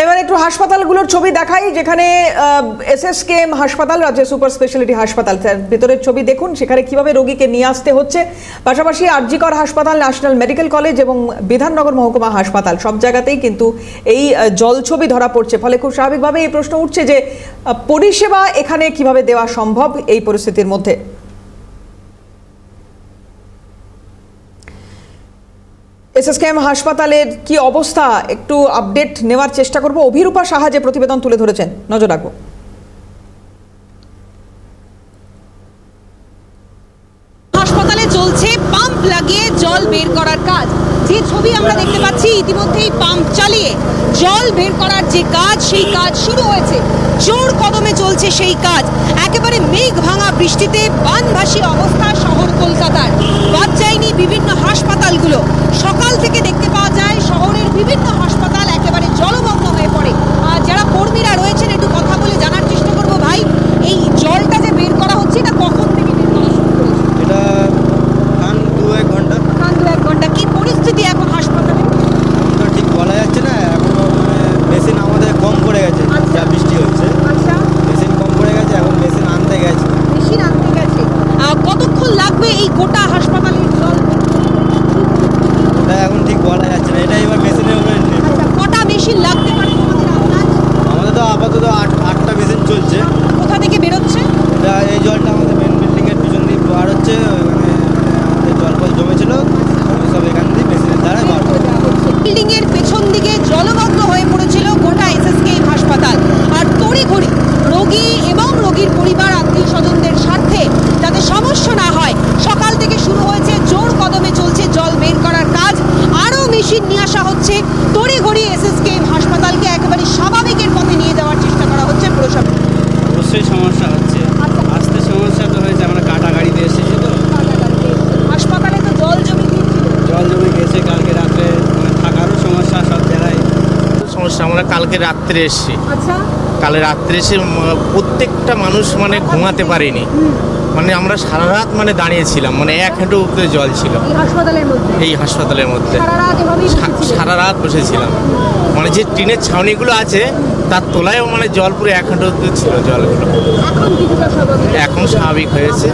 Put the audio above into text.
এবার একটু হাসপাতালগুলোর ছবি দেখাই, যেখানে এসএসকেএম হাসপাতাল, রাজ্য সুপার স্পেশালিটি হাসপাতাল, তার ভেতরের ছবি দেখুন। সেখানে কিভাবে রোগীকে নিয়ে আসতে হচ্ছে। পাশাপাশি আরজিকর হাসপাতাল, ন্যাশনাল মেডিকেল কলেজ এবং বিধাননগর মহকুমা হাসপাতাল, সব জায়গাতেই কিন্তু এই জল ছবি ধরা পড়ছে। ফলে খুব স্বাভাবিকভাবে এই প্রশ্ন উঠছে যে পরিষেবা এখানে কিভাবে দেওয়া সম্ভব এই পরিস্থিতির মধ্যে। এসএসকেএম হাসপাতালের কি অবস্থা একটু আপডেট নেওয়ার চেষ্টা করব। অভিরূপা সাহা যে প্রতিবেদন তুলে ধরেছেন, নজর রাখবো। হাসপাতালে চলছে পাম্প লাগিয়ে জল বের করার কাজ। যে ছবি আমরা দেখতে পাচ্ছি, ইতিমধ্যেই পাম্প চালিয়ে জল বের করার যে কাজ, সেই কাজ শুরু হয়েছে। জোর কদমে চলছে সেই কাজ। একেবারে মেঘ ভাঙা বৃষ্টিতে বানভাসী অবস্থা শহর কলকাতার। বাদ যায়নি বিভিন্ন হাসপাতালগুলো। সকাল থেকে দেখতে পাওয়া যায় শহরের বিভিন্ন হাসপাতাল একেবারে জলমগ্ন হয়ে পড়ে। যারা কর্মীরা রয়েছেন একটু কথা বলে জানার চেষ্টা করবো। ভাই, এই জলটা যে বের করা হচ্ছে, এটা কখন থেকে বের করা শুরু হয়েছে? এটা খান দু এক ঘন্টা। কি পরিস্থিতি এখন হাসপাতালে? তো ঠিক বলা যাচ্ছে না, এখনো মেশিন আমাদের কম পড়ে গেছে। যা বৃষ্টি হচ্ছে, মেশিন কম পড়ে গেছে, এখন মেশিন আনতে গেছে। কতক্ষণ লাগবে এই গোটা হাসপাতালের জল? এটা এখন ঠিক বলা যাচ্ছে না, এটা এবার মেশিনের উপরে নির্ভর। কটা মেশিন লাগতে পারে তোমাদের আন্দাজ? আমাদের তো আপাতত আটটা মেশিন চলছে। কোথা থেকে বেরোচ্ছে? এটা এই জলটা আমাদের মেন বিল্ডিংয়ের পিছন দিয়ে বার হচ্ছে। ওখানে আমাদের জল জমেছিল, সব এখান দিয়ে মেশিনের দ্বারা বার হচ্ছে। বিল্ডিং এর পেছন দিকে জলমগ্ন হয়ে পড়েছিল গোটা এসএসকেএম হাসপাতাল। আর তড়িঘড়ি রোগী এবং রোগীর পরিবার, আত্মীয় স্বজনদের স্বার্থে যাতে সমস্যা না হয়, সকাল থেকে শুরু হয়েছে, জোর কদমে চলছে জল বের করার কাজ। আরও মেশিন নিয়ে আসা হচ্ছে। তড়িঘড়ি এসএসকেএম হাসপাতালকে একেবারে স্বাভাবিকের পথে নিয়ে যাওয়ার চেষ্টা করা হচ্ছে প্রশাসন। অবশ্যই সমস্যা হচ্ছে, আসতে সমস্যা তো হয়েছে। আমরা কাটা গাড়িতে এসেছি, তো হাসপাতালে তো জল জমে গিয়েছিল। জল জমে গেছে। কালকে রাত্রে থাকারও সমস্যা, সব জায়গায় সমস্যা। আমরা কালকে রাত্রে এসেছি। আচ্ছা, কালে রাত্রে এসে প্রত্যেকটা মানুষ ঘুমাতে পারেনি। আমরা সারা রাত দাঁড়িয়েছিলাম, এক হাঁটু উপরে জল ছিল এই হাসপাতালের মধ্যে। সারা রাত বসেছিলাম। যে টিনের ছাউনিগুলো আছে তার তলায়ও জল পুরো এক হাঁটু উপরে ছিল জলগুলো। এখন স্বাভাবিক হয়েছে।